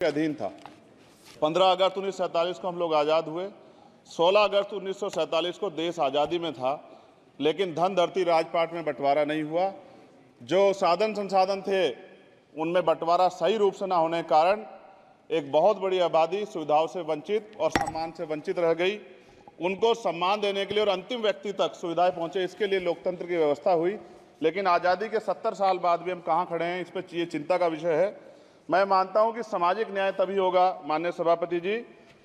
के अधीन था। 15 अगस्त 1947 को हम लोग आज़ाद हुए। 16 अगस्त 1947 को देश आज़ादी में था, लेकिन धन धरती राजपाट में बंटवारा नहीं हुआ। जो साधन संसाधन थे उनमें बंटवारा सही रूप से न होने के कारण एक बहुत बड़ी आबादी सुविधाओं से वंचित और सम्मान से वंचित रह गई। उनको सम्मान देने के लिए और अंतिम व्यक्ति तक सुविधाएं पहुंचे, इसके लिए लोकतंत्र की व्यवस्था हुई। लेकिन आज़ादी के 70 साल बाद भी हम कहाँ खड़े हैं, इस पर ये चिंता का विषय है। मैं मानता हूं कि सामाजिक न्याय तभी होगा माननीय सभापति जी,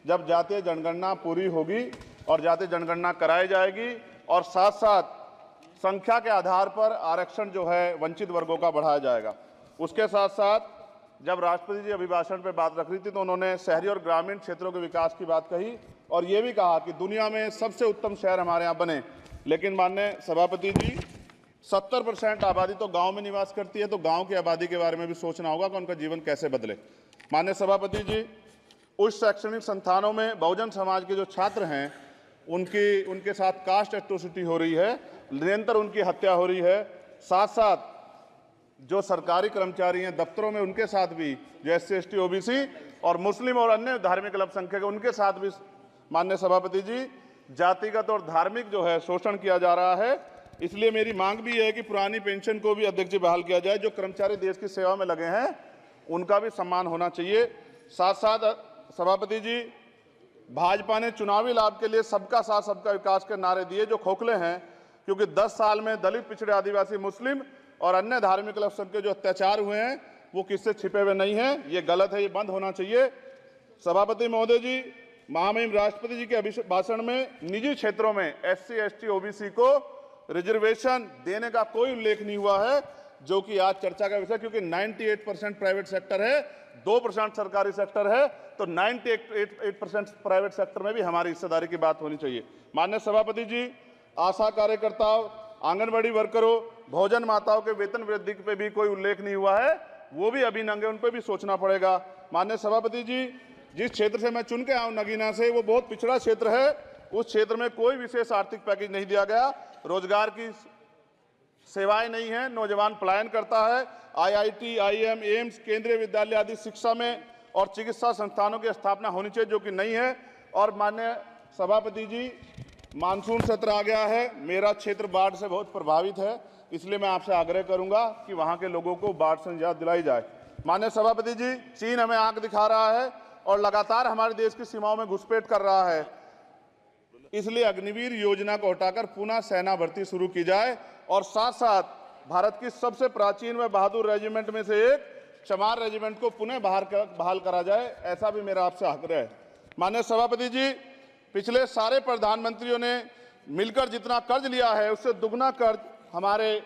जब जातीय जनगणना पूरी होगी और जातीय जनगणना कराई जाएगी और साथ साथ संख्या के आधार पर आरक्षण जो है वंचित वर्गों का बढ़ाया जाएगा। उसके साथ साथ जब राष्ट्रपति जी अभिभाषण पर बात रख रही थी तो उन्होंने शहरी और ग्रामीण क्षेत्रों के विकास की बात कही और ये भी कहा कि दुनिया में सबसे उत्तम शहर हमारे यहाँ बने। लेकिन माननीय सभापति जी, 70% आबादी तो गांव में निवास करती है, तो गांव की आबादी के बारे में भी सोचना होगा कि उनका जीवन कैसे बदले। माननीय सभापति जी, उच्च शैक्षणिक संस्थानों में बहुजन समाज के जो छात्र हैं उनके साथ कास्ट एट्रोसिटी हो रही है, निरंतर उनकी हत्या हो रही है। साथ साथ जो सरकारी कर्मचारी हैं दफ्तरों में, उनके साथ भी जो SC ST OBC और मुस्लिम और अन्य धार्मिक अल्पसंख्यक उनके साथ भी माननीय सभापति जी जातिगत और धार्मिक जो है शोषण किया जा रहा है। इसलिए मेरी मांग भी है कि पुरानी पेंशन को भी अध्यक्ष जी बहाल किया जाए। जो कर्मचारी देश की सेवा में लगे हैं उनका भी सम्मान होना चाहिए। साथ साथ सभापति जी, भाजपा ने चुनावी लाभ के लिए सबका साथ सबका विकास के नारे दिए जो खोखले हैं, क्योंकि 10 साल में दलित, पिछड़े, आदिवासी, मुस्लिम और अन्य धार्मिक अल्पसंख्यक जो अत्याचार हुए हैं वो किससे छिपे हुए नहीं हैं। ये गलत है, ये बंद होना चाहिए। सभापति महोदय जी, महामहिम राष्ट्रपति जी के अभिभाषण में निजी क्षेत्रों में SC ST OBC को रिजर्वेशन देने का कोई उल्लेख नहीं हुआ है, जो कि आज चर्चा का विषय, क्योंकि 98% प्राइवेट सेक्टर है, 2% सरकारी सेक्टर है, तो 98% प्राइवेट सेक्टर में भी हमारी हिस्सेदारी की बात होनी चाहिए। माननीय सभापति जी, आशा कार्यकर्ताओं, आंगनबाड़ी वर्करों, भोजन माताओं के वेतन वृद्धि पे भी कोई उल्लेख नहीं हुआ है, वो भी अभी नंगे, उन पर भी सोचना पड़ेगा। माननीय सभापति जी, जिस क्षेत्र से मैं चुन के आऊँ नगीना से, वो बहुत पिछड़ा क्षेत्र है। उस क्षेत्र में कोई विशेष आर्थिक पैकेज नहीं दिया गया, रोजगार की सेवाएं नहीं है, नौजवान पलायन करता है। IIT, IIM, एम्स, केंद्रीय विद्यालय आदि शिक्षा में और चिकित्सा संस्थानों की स्थापना होनी चाहिए, जो कि नहीं है। और माननीय सभापति जी, मानसून सत्र आ गया है, मेरा क्षेत्र बाढ़ से बहुत प्रभावित है, इसलिए मैं आपसे आग्रह करूंगा कि वहां के लोगों को बाढ़ से निजात दिलाई जाए। माननीय सभापति जी, चीन हमें आंख दिखा रहा है और लगातार हमारे देश की सीमाओं में घुसपैठ कर रहा है, इसलिए अग्निवीर योजना को हटाकर पुनः सेना भर्ती शुरू की जाए और साथ साथ भारत की सबसे प्राचीन व बहादुर रेजिमेंट में से एक चमार रेजिमेंट को पुनः बहाल करा जाए, ऐसा भी मेरा आपसे आग्रह है। माननीय सभापति जी, पिछले सारे प्रधानमंत्रियों ने मिलकर जितना कर्ज लिया है उससे दुगना कर्ज हमारे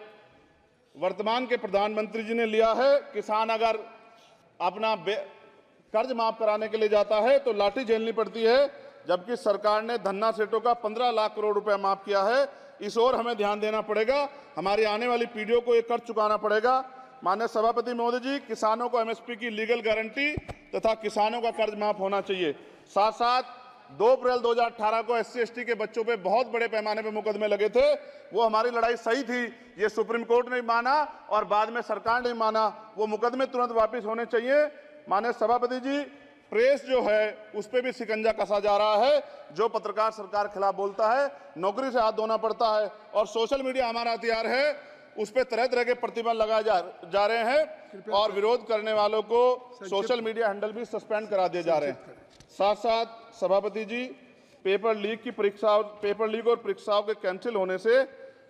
वर्तमान के प्रधानमंत्री जी ने लिया है। किसान अगर अपना कर्ज माफ कराने के लिए जाता है तो लाठी झेलनी पड़ती है, जबकि सरकार ने धन्ना सेठों का 15 लाख करोड़ रुपया माफ किया है। इस ओर हमें ध्यान देना पड़ेगा, हमारी आने वाली पीढ़ियों को ये कर्ज चुकाना पड़ेगा। माननीय सभापति महोदय जी, किसानों को MSP की लीगल गारंटी तथा किसानों का कर्ज माफ होना चाहिए। साथ साथ 2 अप्रैल 2018 को SC ST के बच्चों पे बहुत बड़े पैमाने पे मुकदमे लगे थे, वो हमारी लड़ाई सही थी, ये सुप्रीम कोर्ट ने माना और बाद में सरकार ने माना, वो मुकदमे तुरंत वापस होने चाहिए। माननीय सभापति जी, प्रेस जो है उस पर भी शिकंजा कसा जा रहा है, जो पत्रकार सरकार के खिलाफ बोलता है नौकरी से हाथ धोना पड़ता है, और सोशल मीडिया हमारा हथियार है, उस पर तरह तरह के प्रतिबंध लगाए जा रहे हैं और विरोध करने वालों को सोशल मीडिया हैंडल भी सस्पेंड करा दिए जा रहे हैं। साथ साथ सभापति जी, पेपर लीक और परीक्षाओं के कैंसिल होने से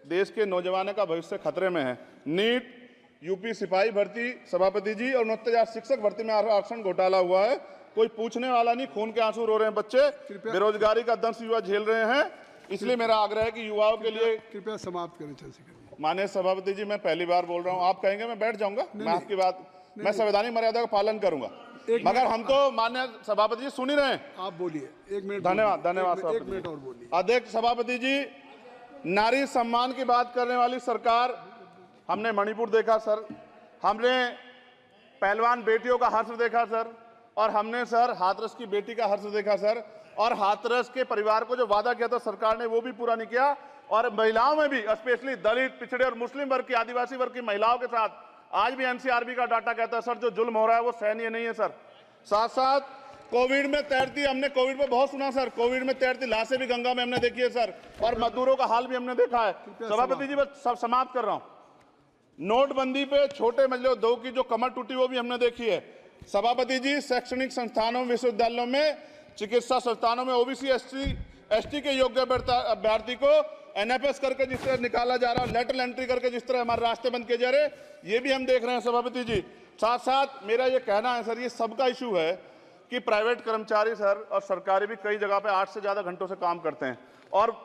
देश के नौजवानों का भविष्य खतरे में है। नीट, यूपी सिपाही भर्ती सभापति जी और 69,000 शिक्षक भर्ती में आरक्षण घोटाला हुआ है, कोई पूछने वाला नहीं, खून के आंसू रो रहे हैं बच्चे, बेरोजगारी का दंश युवा झेल रहे हैं। इसलिए मेरा आग्रह है कि युवाओं के लिए कृपया समाप्त करें। माननीय सभापति जी, मैं पहली बार बोल रहा हूँ, आप कहेंगे मैं बैठ जाऊंगा, मैं आपकी बात, मैं संवैधानिक मर्यादा का पालन करूंगा, मगर हम तो माननीय सभापति जी सुन ही रहे हैं। आप बोलिए, 1 मिनट। धन्यवाद, धन्यवाद। 1 मिनट और बोलिए। अध्यक्ष सभापति जी, नारी सम्मान की बात करने वाली सरकार, हमने मणिपुर देखा सर, हमने पहलवान बेटियों का हर्ष देखा सर, और हमने सर हाथरस की बेटी का हर्ष देखा सर, और हाथरस के परिवार को जो वादा किया था सरकार ने वो भी पूरा नहीं किया। और महिलाओं में भी, स्पेशली दलित, पिछड़े और मुस्लिम वर्ग की, आदिवासी वर्ग की महिलाओं के साथ आज भी NCRB का डाटा कहता है सर, जो जुल्म हो रहा है वो सहनीय नहीं है सर। साथ साथ कोविड में तैरती, हमने कोविड में बहुत सुना सर, कोविड में तैरती लाशें भी गंगा में हमने देखी है सर, और मजदूरों का हाल भी हमने देखा है। सभापति जी बस सब समाप्त कर रहा हूं। नोटबंदी पे छोटे मजले उद्योग की जो कमर टूटी वो भी हमने देखी है। सभापति जी, शैक्षणिक संस्थानों, विश्वविद्यालयों में, चिकित्सा संस्थानों में ओबीसी एसटी के योग्य अभ्यर्थी को एनएफएस करके जिस तरह निकाला जा रहा है, लेटरल एंट्री करके जिस तरह हमारे रास्ते बंद किए जा रहे, ये भी हम देख रहे हैं सभापति जी। साथ साथ मेरा ये कहना है सर, ये सबका इशू है कि प्राइवेट कर्मचारी सर और सरकारी भी कई जगह पे 8 से ज्यादा घंटों से काम करते हैं और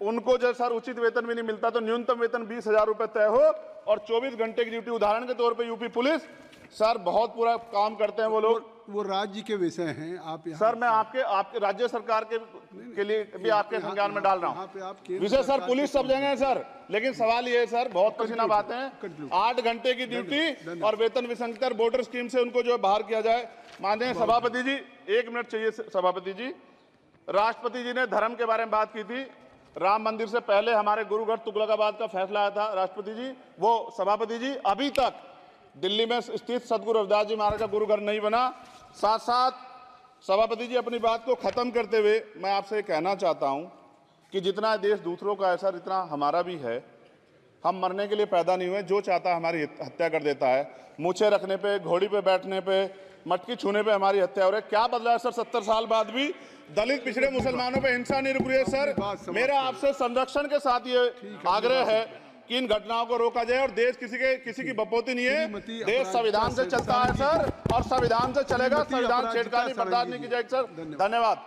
उनको जो सर उचित वेतन भी नहीं मिलता, तो न्यूनतम वेतन 20,000 रुपए तय हो और 24 घंटे की ड्यूटी। उदाहरण के तौर पे यूपी पुलिस सर बहुत पूरा काम करते हैं वो लोग। वो राज्य के विषय हैं, आप यहाँ सर मैं आपके राज्य सरकार के लिए भी आपके संज्ञान में डाल रहा हूँ। विषय सर पुलिस सब जगह है सर, लेकिन सवाल ये है सर, बहुत पसीना बातें हैं, 8 घंटे की ड्यूटी और वेतन विसंगति, वोटर स्कीम से उनको जो बाहर किया जाए। माननीय सभापति जी, 1 मिनट चाहिए सभापति जी। राष्ट्रपति जी ने धर्म के बारे में बात की थी। राम मंदिर से पहले हमारे गुरुगढ़ तुगलकाबाद का फैसला आया था राष्ट्रपति जी, वो सभापति जी अभी तक दिल्ली में स्थित सदगुरु रविदास जी महाराज का गुरुघर नहीं बना। साथ साथ सभापति जी, अपनी बात को खत्म करते हुए मैं आपसे कहना चाहता हूं कि जितना देश दूसरों का है सर, इतना हमारा भी है। हम मरने के लिए पैदा नहीं हुए, जो चाहता है हमारी हत्या कर देता है। मूछें रखने पे, घोड़ी पे बैठने पे, मटकी छूने पे हमारी हत्या हो रही है। क्या बदला है सर 70 साल बाद भी? दलित पिछड़े मुसलमानों पे हिंसा नहीं रुक रही है सर। मेरा आपसे संरक्षण के साथ ये आग्रह है कि इन घटनाओं को रोका जाए और देश किसी की बपोती नहीं है। देश संविधान से चलता है सर और संविधान से चलेगा। संविधान छेड़खानी बर्दाश्त नहीं की जाएगी सर। धन्यवाद।